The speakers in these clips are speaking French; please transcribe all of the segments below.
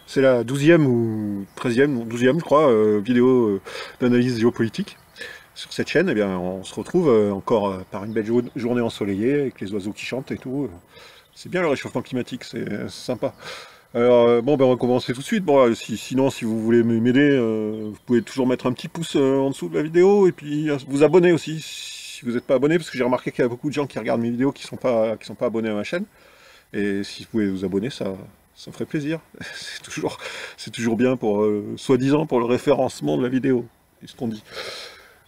C'est la 12e ou 13e, ou 12e je crois, vidéo d'analyse géopolitique sur cette chaîne. Eh bien, on se retrouve encore par une belle journée ensoleillée avec les oiseaux qui chantent et tout. C'est bien le réchauffement climatique, c'est sympa. Alors, bon, ben, on va commencer tout de suite. Bon, sinon, si vous voulez m'aider, vous pouvez toujours mettre un petit pouce en dessous de la vidéo et puis vous abonner aussi si vous n'êtes pas abonné, parce que j'ai remarqué qu'il y a beaucoup de gens qui regardent mes vidéos qui sont pas abonnés à ma chaîne. Et si vous pouvez vous abonner, ça me ferait plaisir. C'est toujours bien pour, soi-disant, pour le référencement de la vidéo. C'est ce qu'on dit.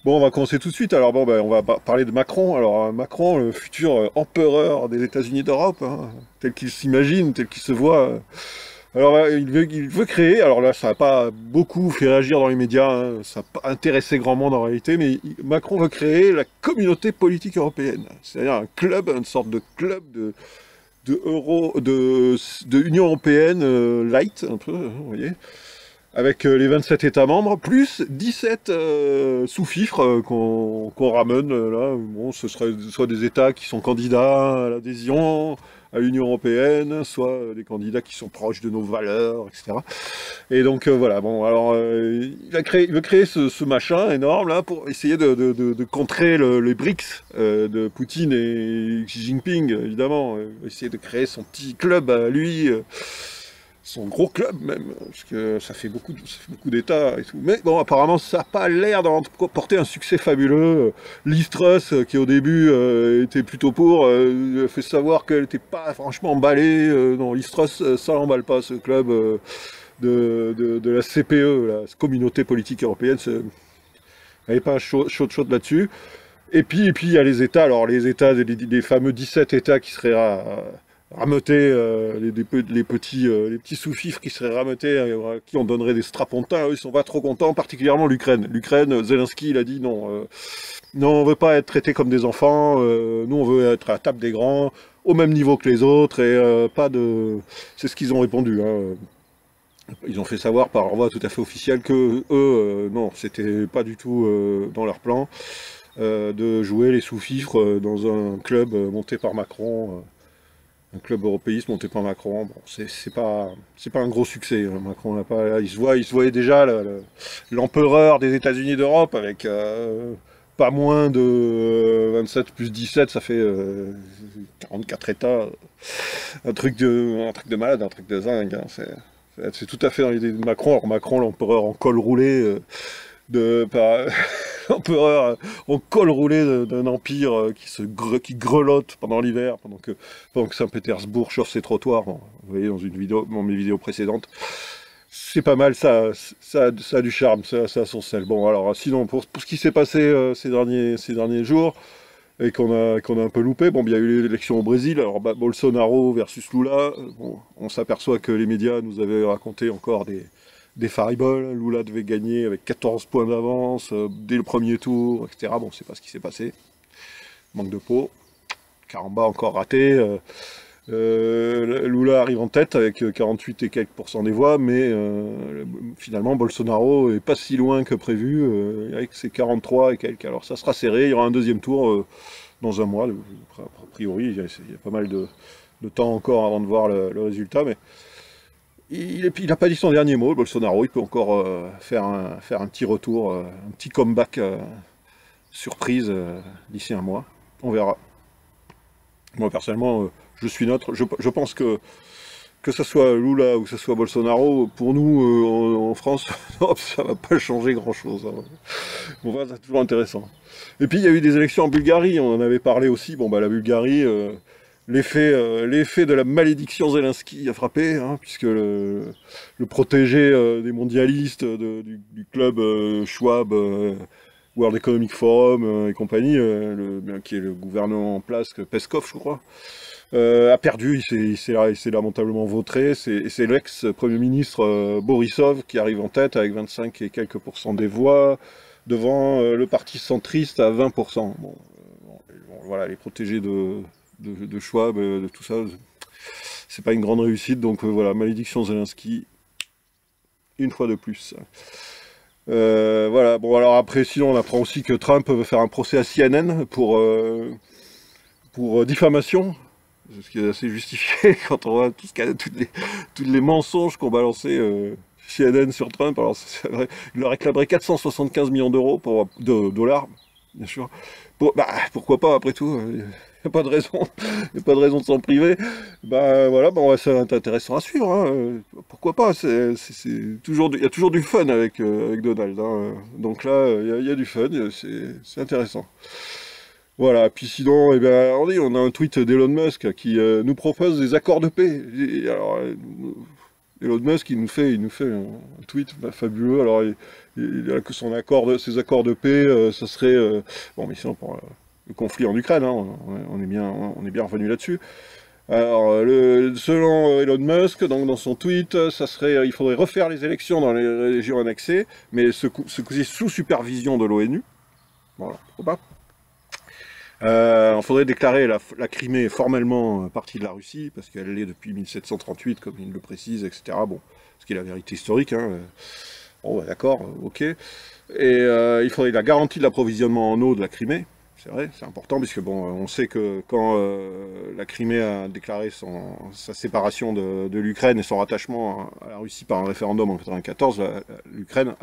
Bon, on va commencer tout de suite. Alors bon, ben, on va parler de Macron. Alors Macron, le futur empereur des États-Unis d'Europe, hein, tel qu'il s'imagine, tel qu'il se voit. Alors il veut créer. Alors là, ça n'a pas beaucoup fait réagir dans les médias. Hein, ça n'a pas intéressé grand monde en réalité. Mais Macron veut créer la communauté politique européenne. C'est-à-dire un club, une sorte de club de Union Européenne light, un peu, vous voyez, avec les 27 États membres, plus 17 sous-fifres qu'on ramène là. Bon, ce serait soit des États qui sont candidats à l'adhésion à l'Union Européenne, soit des candidats qui sont proches de nos valeurs, etc. Et donc voilà, bon, alors il veut créer ce machin énorme là pour essayer de contrer les BRICS de Poutine et Xi Jinping, évidemment. Essayer de créer son petit club à lui, son gros club même, parce que ça fait beaucoup d'États et tout. Mais bon, apparemment, ça n'a pas l'air d'emporter un succès fabuleux. Liz Truss, qui au début était plutôt pour, a fait savoir qu'elle n'était pas franchement emballée. Non, Liz Truss, ça l'emballe pas, ce club de la CPE, la Communauté Politique Européenne. Elle n'est pas chaude là-dessus. Et puis il y a les États, alors les États, les fameux 17 États qui seraient rameutés, les petits sous-fifres qui seraient rameutés, qui on donnerait des strapontins, eux ils sont pas trop contents, particulièrement l'Ukraine. L'Ukraine, Zelensky il a dit non, non on veut pas être traités comme des enfants, nous on veut être à la table des grands, au même niveau que les autres, et pas de... C'est ce qu'ils ont répondu, hein. Ils ont fait savoir par voie tout à fait officielle que eux, non, c'était pas du tout dans leur plan de jouer les sous-fifres dans un club monté par Macron, un club européiste monté par Macron. Bon, c'est pas un gros succès. Hein. Macron n'a pas, il se voyait déjà l'empereur des États-Unis d'Europe avec pas moins de 27 plus 17, ça fait 44 États. Un truc de malade, un truc de zingue. Hein. C'est tout à fait dans l'idée de Macron. Alors Macron, l'empereur en col roulé, l'empereur en col roulé d'un empire qui grelotte pendant l'hiver, pendant que Saint-Pétersbourg chauffe ses trottoirs. Bon, vous voyez dans mes vidéos précédentes. C'est pas mal, ça a du charme, ça a son sel. Bon, alors sinon, pour ce qui s'est passé ces derniers jours, et qu'on a un peu loupé. Bon, il y a eu l'élection au Brésil, alors Bolsonaro versus Lula, bon, on s'aperçoit que les médias nous avaient raconté encore des fariboles. Lula devait gagner avec 14 points d'avance dès le premier tour, etc. Bon, c'est pas ce qui s'est passé. Manque de peau. Caramba encore raté. Lula arrive en tête avec 48 et quelques % des voix, mais finalement Bolsonaro est pas si loin que prévu, avec ses 43 et quelques. Alors ça sera serré, il y aura un deuxième tour dans un mois, a priori, il y a pas mal de temps encore avant de voir le résultat, mais il n'a pas dit son dernier mot, Bolsonaro, il peut encore faire un petit retour, un petit comeback surprise d'ici un mois, on verra. Moi personnellement, je suis neutre. Je pense que ce soit Lula ou que ce soit Bolsonaro, pour nous, en France, ça va pas changer grand-chose. Hein. Bon, voilà, c'est toujours intéressant. Et puis, il y a eu des élections en Bulgarie, on en avait parlé aussi. Bon, bah, la Bulgarie, l'effet de la malédiction Zelensky a frappé, hein, puisque le protégé des mondialistes du club Schwab, World Economic Forum et compagnie, qui est le gouvernement en place, Peskov, je crois, a perdu, il s'est lamentablement vautré. C'est l'ex-premier ministre Borisov qui arrive en tête avec 25 et quelques % des voix, devant le parti centriste à 20%. Bon, voilà, les protégés de Schwab, de tout ça, c'est pas une grande réussite, donc voilà, malédiction Zelensky, une fois de plus. Voilà, bon alors après, sinon on apprend aussi que Trump veut faire un procès à CNN pour diffamation. Ce qui est assez justifié quand on voit tous les mensonges qu'ont balancé CNN sur Trump. Alors, c'est vrai, il leur réclamerait 475 millions d'euros de dollars, bien sûr. Pourquoi pas, après tout, il n'y a pas de raison, y a pas de raison de s'en priver. Voilà, ouais, c'est intéressant à suivre, hein. Pourquoi pas, toujours, il y a toujours du fun avec Donald, hein. Donc là, il y a du fun, c'est intéressant. Voilà, puis sinon, eh bien, on a un tweet d'Elon Musk qui nous propose des accords de paix. Elon Musk, il nous fait un tweet fabuleux. Alors, il a que ses accords de paix, ça serait, bon, mais sinon pour le conflit en Ukraine, hein, on est bien revenu là-dessus. Alors, selon Elon Musk, donc dans son tweet, il faudrait refaire les élections dans les régions annexées, mais ce coup-ci sous supervision de l'ONU. Voilà, pourquoi pas. Il faudrait déclarer la Crimée formellement partie de la Russie, parce qu'elle l'est depuis 1738, comme il le précise, etc. Bon, ce qui est la vérité historique, hein. Bon, d'accord, ok. Et il faudrait la garantie de l'approvisionnement en eau de la Crimée. C'est vrai, c'est important, puisque bon, on sait que quand la Crimée a déclaré sa séparation de l'Ukraine et son rattachement à la Russie par un référendum en 1994, l'Ukraine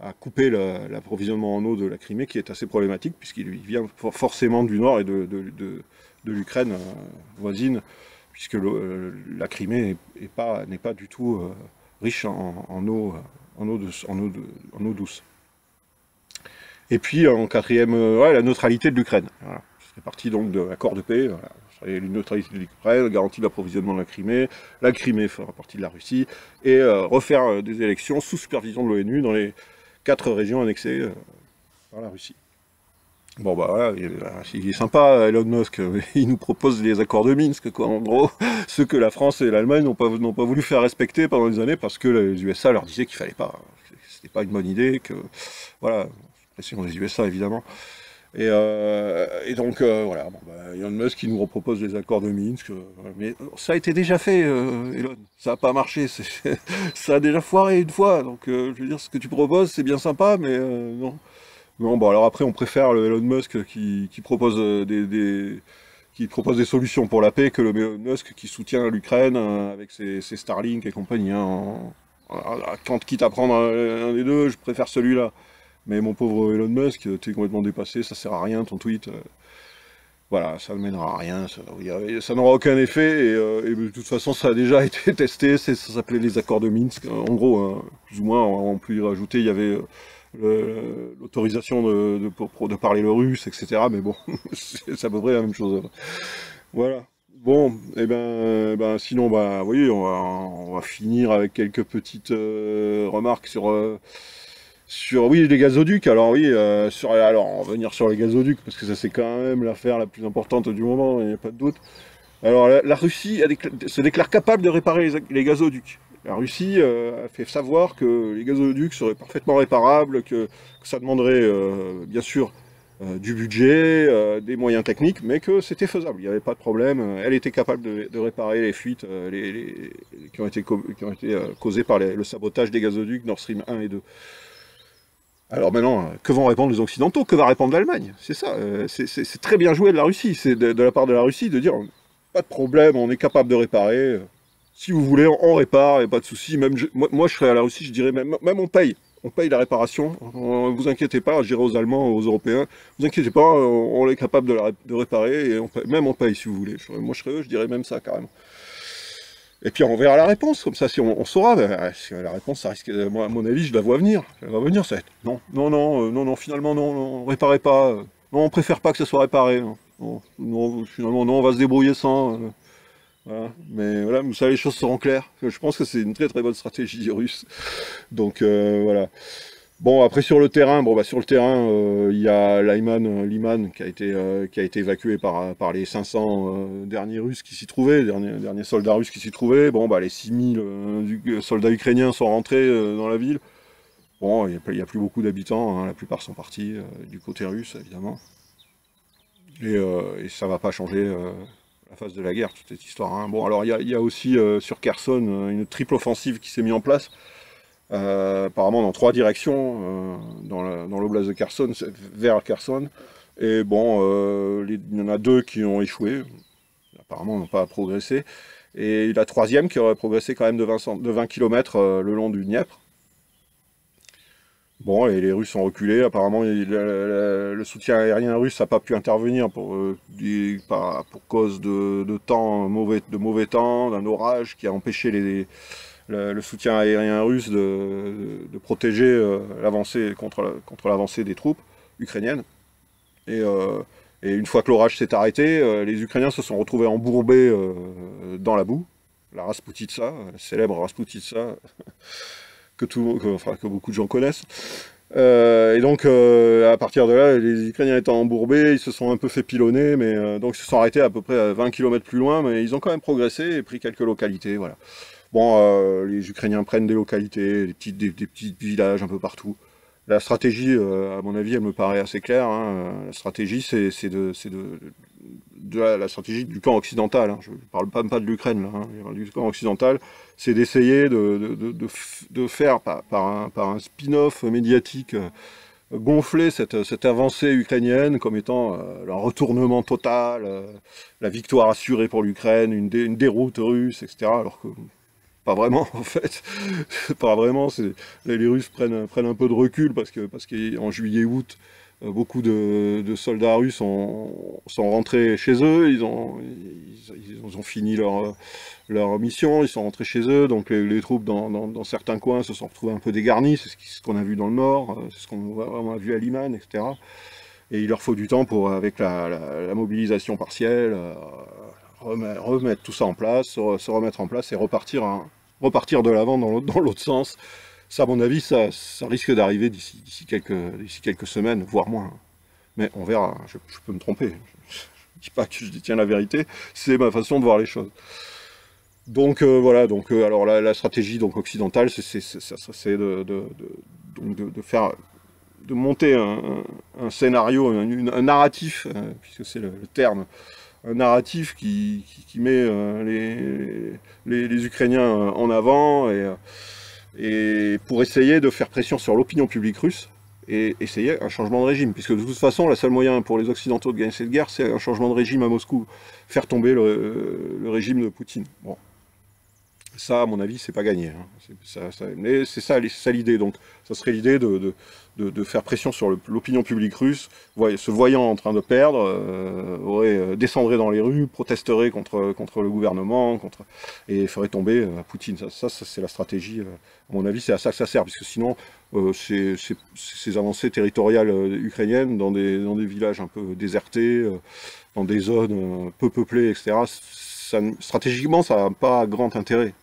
a coupé l'approvisionnement en eau de la Crimée, qui est assez problématique, puisqu'il vient forcément du nord et de l'Ukraine voisine, puisque la Crimée n'est pas du tout riche en eau douce. Et puis, en quatrième, la neutralité de l'Ukraine. Voilà. C'est parti donc de l'accord de paix. Voilà. Une neutralité de l'Ukraine, garantie de l'approvisionnement de la Crimée fera partie de la Russie, et refaire des élections sous supervision de l'ONU dans les 4 régions annexées par la Russie. Bon bah voilà, il est sympa Elon Musk, il nous propose les accords de Minsk, quoi, en gros, ceux que la France et l'Allemagne n'ont pas voulu faire respecter pendant des années parce que les USA leur disaient qu'il fallait pas, c'était pas une bonne idée, que voilà, pression des USA évidemment. Et donc voilà, bon, Elon Musk il nous repropose les accords de Minsk, mais ça a été déjà fait, Elon, ça n'a pas marché, ça a déjà foiré une fois, donc je veux dire, ce que tu proposes c'est bien sympa, mais non. Non, bon alors après on préfère le Elon Musk qui propose des solutions pour la paix que le Elon Musk qui soutient l'Ukraine avec ses Starlink et compagnie, hein. Quand quitte à prendre un des deux, je préfère celui-là. Mais mon pauvre Elon Musk, t'es complètement dépassé, ça sert à rien ton tweet. Voilà, ça ne mènera à rien, ça n'aura aucun effet, et de toute façon ça a déjà été testé, ça s'appelait les accords de Minsk, en gros, hein, plus ou moins, on peut y rajouter, il y avait l'autorisation de parler le russe, etc., mais bon, c'est à peu près la même chose. Voilà. Bon, et sinon, vous voyez, on va finir avec quelques petites remarques oui, les gazoducs. Alors oui, on va venir sur les gazoducs, parce que ça c'est quand même l'affaire la plus importante du moment, il n'y a pas de doute. Alors la Russie se déclare capable de réparer les gazoducs. La Russie a fait savoir que les gazoducs seraient parfaitement réparables, que ça demanderait bien sûr du budget, des moyens techniques, mais que c'était faisable, il n'y avait pas de problème. Elle était capable de réparer les fuites qui ont été causées par le sabotage des gazoducs Nord Stream 1 et 2. Alors maintenant, que vont répondre les Occidentaux? Que va répondre l'Allemagne? C'est ça, c'est très bien joué de la Russie, c'est de la part de la Russie de dire pas de problème, on est capable de réparer, si vous voulez, on répare, il n'y a pas de souci. Moi je serais à la Russie, je dirais même on paye la réparation, vous inquiétez pas, je dirais aux Allemands, aux Européens, vous inquiétez pas, on est capable de réparer, et on paye si vous voulez. Moi je serais eux, je dirais même ça carrément. Et puis on verra la réponse, comme ça si on saura, la réponse, ça risque, moi, à mon avis, je la vois venir. Elle va venir, ça va être non, finalement non, réparez pas, non, on préfère pas que ça soit réparé, non, finalement non, on va se débrouiller sans, voilà. Mais voilà, ça les choses seront claires. Je pense que c'est une très très bonne stratégie russe. Donc voilà. Bon, après sur le terrain, il y a Liman qui a été évacué par les 500 derniers Russes qui s'y trouvaient, derniers soldats russes qui s'y trouvaient. Bon, les 6000 soldats ukrainiens sont rentrés dans la ville. Bon, il n'y a plus beaucoup d'habitants, hein, la plupart sont partis du côté russe, évidemment. Et ça va pas changer la phase de la guerre, toute cette histoire, hein. Bon, alors il y a aussi sur Kherson une triple offensive qui s'est mise en place. Apparemment dans 3 directions dans l'oblast de Kherson, vers Kherson, et bon, il y en a 2 qui ont échoué, apparemment n'ont pas progressé. Et la troisième qui aurait progressé quand même de 20 km le long du Dniepr. Bon, et les Russes ont reculé. Apparemment, le soutien aérien russe n'a pas pu intervenir pour cause de temps, de mauvais temps, d'un orage qui a empêché le soutien aérien russe de protéger l'avancée contre l'avancée des troupes ukrainiennes. Et une fois que l'orage s'est arrêté, les Ukrainiens se sont retrouvés embourbés dans la boue. La Rasputitsa, la célèbre Rasputitsa, que beaucoup de gens connaissent. Et donc, à partir de là, les Ukrainiens étant embourbés, ils se sont un peu fait pilonner, mais donc ils se sont arrêtés à peu près à 20 km plus loin, mais ils ont quand même progressé et pris quelques localités, voilà. Bon, les Ukrainiens prennent des localités, des petits villages un peu partout. La stratégie, à mon avis, elle me paraît assez claire, hein. La stratégie, c'est la stratégie du camp occidental, hein. Je ne parle pas de l'Ukraine, là, hein. Du camp occidental, c'est d'essayer de faire, par un spin-off médiatique, gonfler cette avancée ukrainienne comme étant un retournement total, la victoire assurée pour l'Ukraine, une déroute russe, etc. Alors que pas vraiment, en fait. Pas vraiment. Les Russes prennent un peu de recul parce qu'en juillet-août, beaucoup de soldats russes sont rentrés chez eux. Ils ont fini leur mission. Ils sont rentrés chez eux. Donc les troupes dans certains coins se sont retrouvées un peu dégarnies. C'est ce qu'on a vu dans le nord. C'est ce qu'on a vu à Liman, etc. Et il leur faut du temps pour, avec la mobilisation partielle, remettre tout ça en place, se remettre en place et repartir de l'avant dans l'autre sens. Ça, à mon avis, ça risque d'arriver d'ici quelques semaines, voire moins. Mais on verra, je peux me tromper. Je ne dis pas que je détiens la vérité, c'est ma façon de voir les choses. Donc voilà, alors la stratégie donc, occidentale, c'est de monter un scénario, un narratif, puisque c'est le terme, un narratif qui met les Ukrainiens en avant et pour essayer de faire pression sur l'opinion publique russe et essayer un changement de régime. Puisque de toute façon, le seul moyen pour les Occidentaux de gagner cette guerre, c'est un changement de régime à Moscou, faire tomber le régime de Poutine. Bon. Ça, à mon avis, c'est pas gagné. Hein. Mais c'est ça l'idée. Donc, ça serait l'idée de faire pression sur l'opinion publique russe, se voyant en train de perdre, descendrait dans les rues, protesterait contre le gouvernement, et ferait tomber Poutine. Ça c'est la stratégie. À mon avis, c'est à ça que ça sert, puisque sinon, ces avancées territoriales ukrainiennes dans des villages un peu désertés, dans des zones peu peuplées, etc., stratégiquement, ça n'a pas grand intérêt.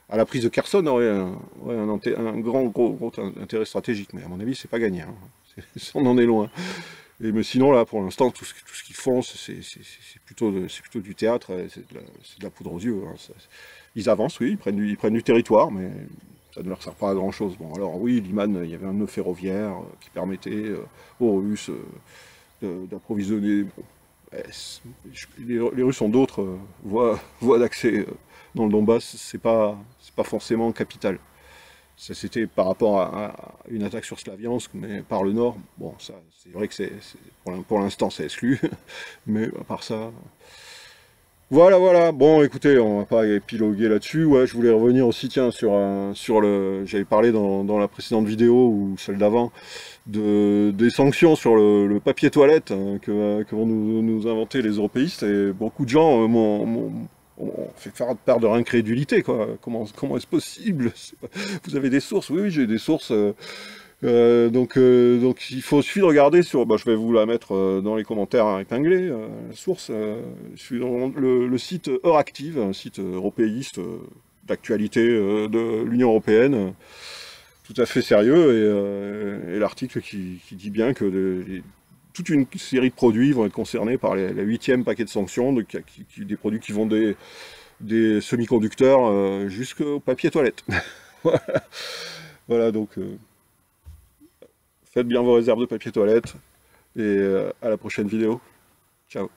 À la prise de Kherson aurait un gros intérêt stratégique, mais à mon avis, c'est pas gagné. Hein. On en est loin. Mais sinon, là, pour l'instant, tout ce qu'ils font, c'est plutôt du théâtre, c'est de la poudre aux yeux. Hein. Ils avancent, oui, ils prennent du territoire, mais ça ne leur sert pas à grand-chose. Bon, alors oui, Liman, il y avait un nœud ferroviaire qui permettait aux Russes d'approvisionner... Bon, les Russes ont d'autres voies d'accès dans le Donbass, c'est pas forcément capital. Ça c'était par rapport à une attaque sur Slaviansk, mais par le nord, bon, ça c'est vrai que pour l'instant c'est exclu, mais à part ça... Voilà, bon écoutez, on va pas épiloguer là-dessus, ouais, je voulais revenir aussi, tiens, j'avais parlé dans la précédente vidéo, ou celle d'avant, des sanctions sur le papier toilette hein, que vont nous inventer les européistes, et beaucoup de gens m'ont fait faire part de leur incrédulité, quoi. Comment est-ce possible? Vous avez des sources? Oui, j'ai des sources... donc il suffit de regarder sur, je vais vous la mettre dans les commentaires épinglés, la source, sur le site Euractiv, un site européiste d'actualité de l'Union Européenne, tout à fait sérieux, et l'article qui dit bien que toute une série de produits vont être concernés par la 8e paquet de sanctions, des produits qui vont des semi-conducteurs jusqu'au papier toilette. Voilà, donc... faites bien vos réserves de papier toilette, et à la prochaine vidéo. Ciao.